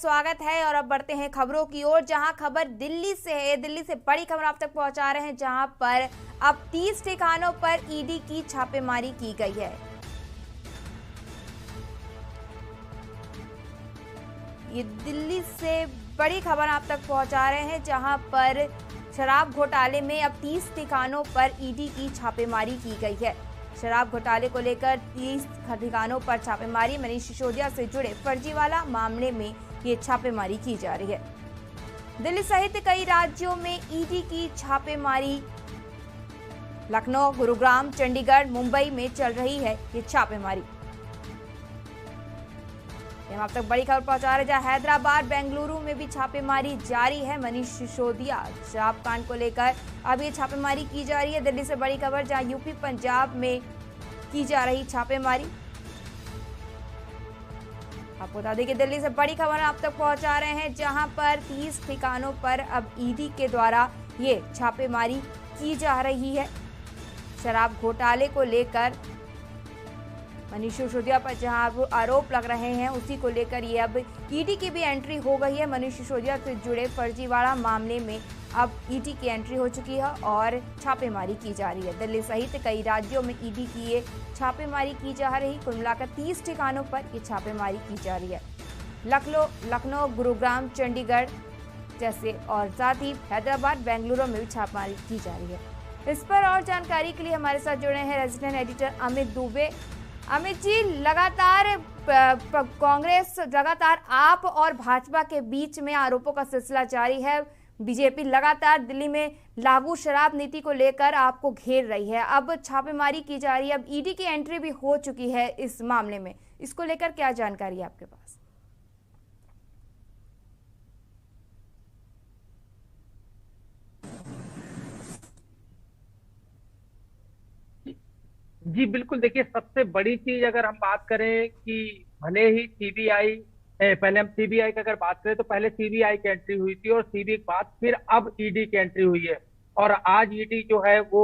स्वागत है। और अब बढ़ते हैं खबरों की ओर, जहां खबर दिल्ली से है। दिल्ली से बड़ी खबर आप तक पहुंचा रहे हैं, जहां पर अब 30 ठिकानों पर ईडी की छापेमारी की गई है। ये दिल्ली से बड़ी खबर आप तक पहुंचा रहे हैं, जहां पर शराब घोटाले में अब 30 ठिकानों पर ईडी की छापेमारी की गई है। शराब घोटाले को लेकर 30 ठिकानों पर छापेमारी, मनीष सिसोदिया से जुड़े फर्जीवाला मामले में ये छापेमारी की जा रही है। दिल्ली सहित कई राज्यों में ईडी की छापेमारी, लखनऊ, गुरुग्राम, चंडीगढ़, मुंबई में चल रही है ये छापेमारी। हम आप तक बड़ी खबर पहुंचा रहे हैं, जहां हैदराबाद, बेंगलुरु में भी छापेमारी जारी है। मनीष सिसोदिया शराब कांड को लेकर अब ये छापेमारी की जा रही है। दिल्ली से बड़ी खबर, जहां यूपी, पंजाब में की जा रही छापेमारी। आपको बता दें कि दिल्ली से बड़ी खबर आप तक पहुंचा रहे हैं, जहां पर 30 ठिकानों पर अब ईडी के द्वारा ये छापेमारी की जा रही है। शराब घोटाले को लेकर मनीष सिसोदिया पर जहां आरोप लग रहे हैं, उसी को लेकर ये अब ईडी की भी एंट्री हो गई है। मनीष सिसोदिया से जुड़े फर्जीवाड़ा मामले में अब ईडी की एंट्री हो चुकी है और छापेमारी की जा रही है। दिल्ली सहित कई राज्यों में ईडी की ये छापेमारी की जा रही। कुल मिलाकर 30 ठिकानों पर ये छापेमारी की जा रही है। लखनऊ, गुरुग्राम, चंडीगढ़ जैसे और साथ ही हैदराबाद, बेंगलुरु में भी छापेमारी की जा रही है। इस पर और जानकारी के लिए हमारे साथ जुड़े हैं रेजिडेंट एडिटर अमित दुबे। अमित जी, लगातार कांग्रेस, लगातार आप और भाजपा के बीच में आरोपों का सिलसिला जारी है। बीजेपी लगातार दिल्ली में लागू शराब नीति को लेकर आपको घेर रही है। अब छापेमारी की जा रही है, अब ईडी की एंट्री भी हो चुकी है इस मामले में। इसको लेकर क्या जानकारी है आपके पास? जी बिल्कुल, देखिए सबसे बड़ी चीज अगर हम बात करें कि भले ही सीबीआई, पहले हम सीबीआई की अगर बात करें तो पहले सीबीआई की एंट्री हुई थी और सीबीआई के बाद फिर अब ईडी की एंट्री हुई है। और आज ईडी जो है वो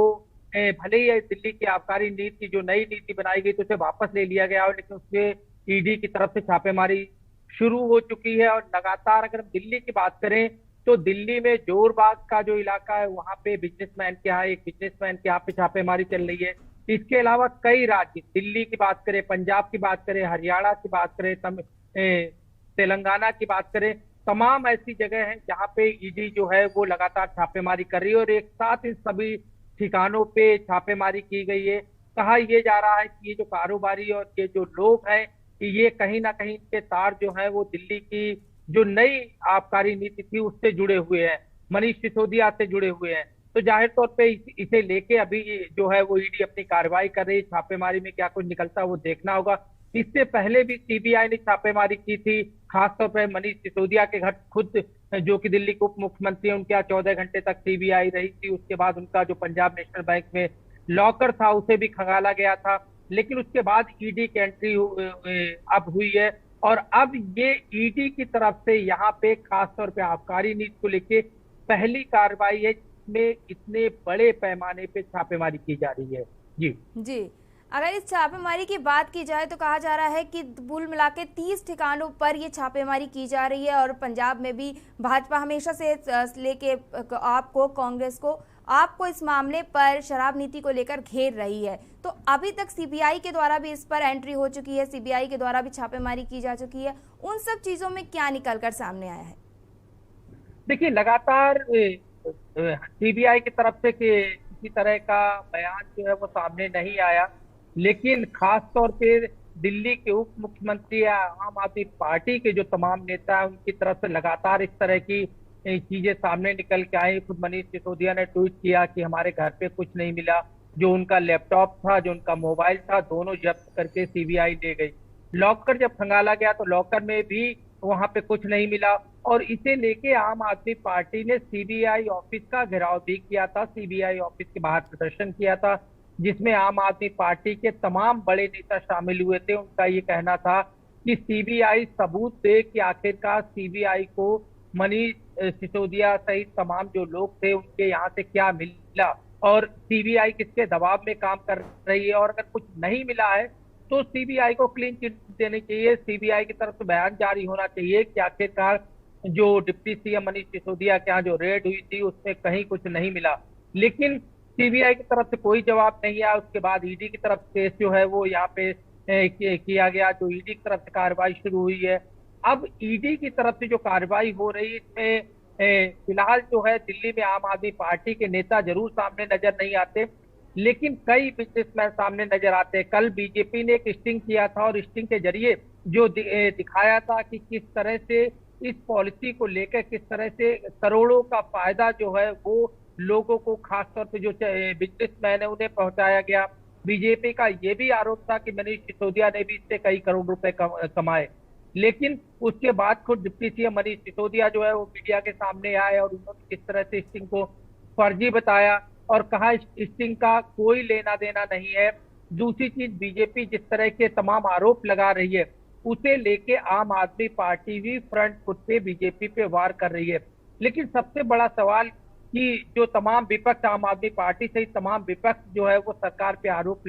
भले ही दिल्ली की आबकारी नीति, जो नई नीति बनाई गई, तो उसे वापस ले लिया गया, और लेकिन उसके ईडी की तरफ से छापेमारी शुरू हो चुकी है। और लगातार अगर हम दिल्ली की बात करें तो दिल्ली में जोरबाग का जो इलाका है, वहां पे बिजनेसमैन के यहाँ, एक बिजनेसमैन के यहाँ पे छापेमारी चल रही है। इसके अलावा कई राज्य, दिल्ली की बात करें, पंजाब की बात करें, हरियाणा की बात करें, तेलंगाना की बात करें, तमाम ऐसी जगह हैं जहां पे ईडी जो है वो लगातार छापेमारी कर रही है। और एक साथ इन सभी ठिकानों पे छापेमारी की गई है। कहा यह जा रहा है कि ये जो कारोबारी और ये जो लोग हैं, ये कहीं ना कहीं इनके तार जो है वो दिल्ली की जो नई आबकारी नीति थी उससे जुड़े हुए हैं, मनीष सिसोदिया से जुड़े हुए हैं। तो जाहिर तौर पे इसे लेके अभी जो है वो ईडी अपनी कार्रवाई कर रही है। छापेमारी में क्या कुछ निकलता है वो देखना होगा। इससे पहले भी सीबीआई ने छापेमारी की थी, खासतौर पर मनीष सिसोदिया के घर, खुद जो कि दिल्ली के उप मुख्यमंत्री हैं, उनके यहाँ 14 घंटे तक सीबीआई रही थी। उसके बाद उनका जो पंजाब नेशनल बैंक में लॉकर था उसे भी खंगाला गया था। लेकिन उसके बाद ईडी की एंट्री अब हुई है। और अब ये ईडी की तरफ से यहाँ पे खासतौर पे आबकारी नीति को लेके पहली कार्रवाई है में इतने बड़े पैमाने पे छापेमारी की जा रही है। जी, अगर इस छापेमारी की बात की जाए तो कहा जा रहा है कि कुल मिला के 30 ठिकानों पर ये छापेमारी की जा रही है। और पंजाब में भी भाजपा हमेशा से लेके आपको, कांग्रेस को, आपको इस मामले पर, शराब नीति को लेकर घेर रही है। तो अभी तक सीबीआई के द्वारा भी इस पर एंट्री हो चुकी है, सीबीआई के द्वारा भी छापेमारी की जा चुकी है। उन सब चीजों में क्या निकलकर सामने आया है? देखिए, लगातार सीबीआई की तरफ से किसी तरह का बयान जो है वो सामने नहीं आया। लेकिन खास तौर पे दिल्ली के उप मुख्यमंत्री या आम आदमी पार्टी के जो तमाम नेता हैं, उनकी तरफ से लगातार इस तरह की चीजें सामने निकल के आई। खुद मनीष सिसोदिया ने ट्वीट किया कि हमारे घर पे कुछ नहीं मिला। जो उनका लैपटॉप था, जो उनका मोबाइल था, दोनों जब्त करके सीबीआई ले गई। लॉकर जब खंगाला गया तो लॉकर में भी वहां पे कुछ नहीं मिला। और इसे लेके आम आदमी पार्टी ने सीबीआई ऑफिस का घेराव भी किया था, सीबीआई ऑफिस के बाहर प्रदर्शन किया था, जिसमें आम आदमी पार्टी के तमाम बड़े नेता शामिल हुए थे। उनका ये कहना था कि सीबीआई सबूत दे कि आखिरकार सीबीआई को मनीष सिसोदिया सहित तमाम जो लोग थे उनके यहाँ से क्या मिला और सीबीआई किसके दबाव में काम कर रही है। और अगर कुछ नहीं मिला है तो सीबीआई को क्लीन चिट देनी चाहिए। सीबीआई की तरफ से बयान जारी होना चाहिए कि आखिरकार जो डिप्टी सीएम मनीष सिसोदिया के यहाँ जो रेड हुई थी उसमें कहीं कुछ नहीं मिला, लेकिन सीबीआई की तरफ से कोई जवाब नहीं आया। उसके बाद ईडी की तरफ से केस जो है वो यहाँ पे किया गया, जो ईडी की तरफ से कार्रवाई शुरू हुई है। अब ईडी की तरफ से जो कार्रवाई हो रही है इसमें फिलहाल जो है दिल्ली में आम आदमी पार्टी के नेता जरूर सामने नजर नहीं आते, लेकिन कई बिजनेसमैन सामने नजर आते हैं। कल बीजेपी ने एक स्टिंग किया था और स्टिंग के जरिए जो दिखाया था कि किस तरह से इस पॉलिसी को लेकर किस तरह से करोड़ों का फायदा जो है वो लोगों को, खासतौर पे जो बिजनेसमैन है उन्हें पहुंचाया गया। बीजेपी का ये भी आरोप था कि मनीष सिसोदिया ने भी इससे कई करोड़ रुपए कमाए, लेकिन उसके बाद खुद डिप्टी सीएम मनीष सिसोदिया जो है वो मीडिया के सामने आए और उन्होंने किस तरह से स्टिंग को फर्जी बताया और कहा स्टिंग का कोई लेना देना नहीं है। दूसरी चीज, बीजेपी जिस तरह के तमाम आरोप लगा रही है उसे लेके आम आदमी पार्टी भी फ्रंट फुट पे बीजेपी पे वार कर रही है। लेकिन सबसे बड़ा सवाल कि जो तमाम विपक्ष, आम आदमी पार्टी सहित तमाम विपक्ष जो है वो सरकार पे आरोप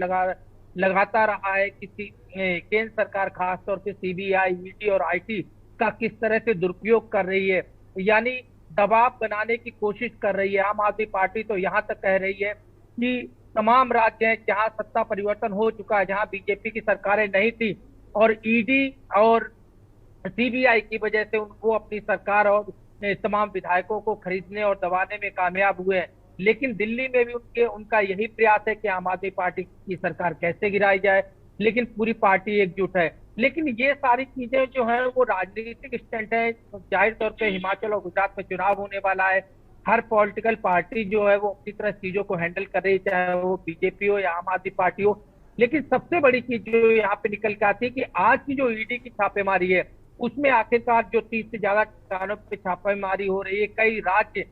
लगाता रहा है कि केंद्र सरकार खासतौर से सीबीआई, ईडी और आईटी का किस तरह से दुरुपयोग कर रही है, यानी दबाव बनाने की कोशिश कर रही है। आम आदमी पार्टी तो यहाँ तक कह रही है कि तमाम राज्य हैं जहाँ सत्ता परिवर्तन हो चुका है, जहाँ बीजेपी की सरकारें नहीं थी और ईडी और सीबीआई की वजह से उनको अपनी सरकार और तमाम विधायकों को खरीदने और दबाने में कामयाब हुए हैं। लेकिन दिल्ली में भी उनका यही प्रयास है कि आम आदमी पार्टी की सरकार कैसे गिराई जाए, लेकिन पूरी पार्टी एकजुट है। लेकिन ये सारी चीजें जो है वो राजनीतिक स्टंट है। जाहिर तौर पे हिमाचल और गुजरात में चुनाव होने वाला है, हर पॉलिटिकल पार्टी जो है वो अपनी तरह चीजों को हैंडल कर रही है, चाहे वो बीजेपी हो या आम आदमी पार्टी हो। लेकिन सबसे बड़ी चीज जो यहाँ पे निकल के आती है कि आज की जो ईडी की छापेमारी है उसमें आखिरकार जो 30 से ज्यादा ठिकानों पे छापेमारी हो रही है, कई राज्य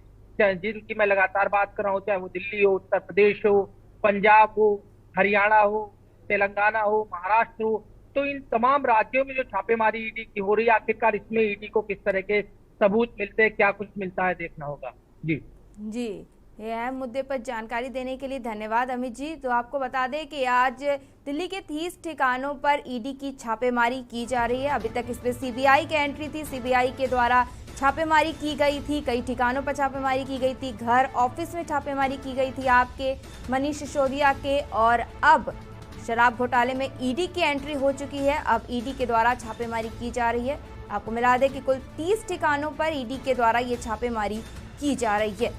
जिनकी मैं लगातार बात कर रहा हूँ, चाहे वो दिल्ली हो, उत्तर प्रदेश हो, पंजाब हो, हरियाणा हो, तेलंगाना हो, महाराष्ट्र हो, तो इन तमाम राज्यों में जो छापेमारी ईडी की हो रही है, आखिरकार इसमें ईडी को किस तरह के सबूत मिलते हैं, क्या कुछ मिलता है, देखना होगा। जी जी, ये अहम मुद्दे पर जानकारी देने के लिए धन्यवाद अमित जी। तो आपको बता दें कि आज दिल्ली के 30 ठिकानों पर ईडी की छापेमारी की जा रही है। अभी तक इसमें सीबीआई की एंट्री थी, सीबीआई के द्वारा छापेमारी की गई थी, कई ठिकानों पर छापेमारी की गई थी, घर ऑफिस में छापेमारी की गई थी आपके मनीष सिसोदिया के, और अब शराब घोटाले में ईडी की एंट्री हो चुकी है। अब ईडी के द्वारा छापेमारी की जा रही है। आपको मिला दें कि कुल 30 ठिकानों पर ईडी के द्वारा ये छापेमारी की जा रही है।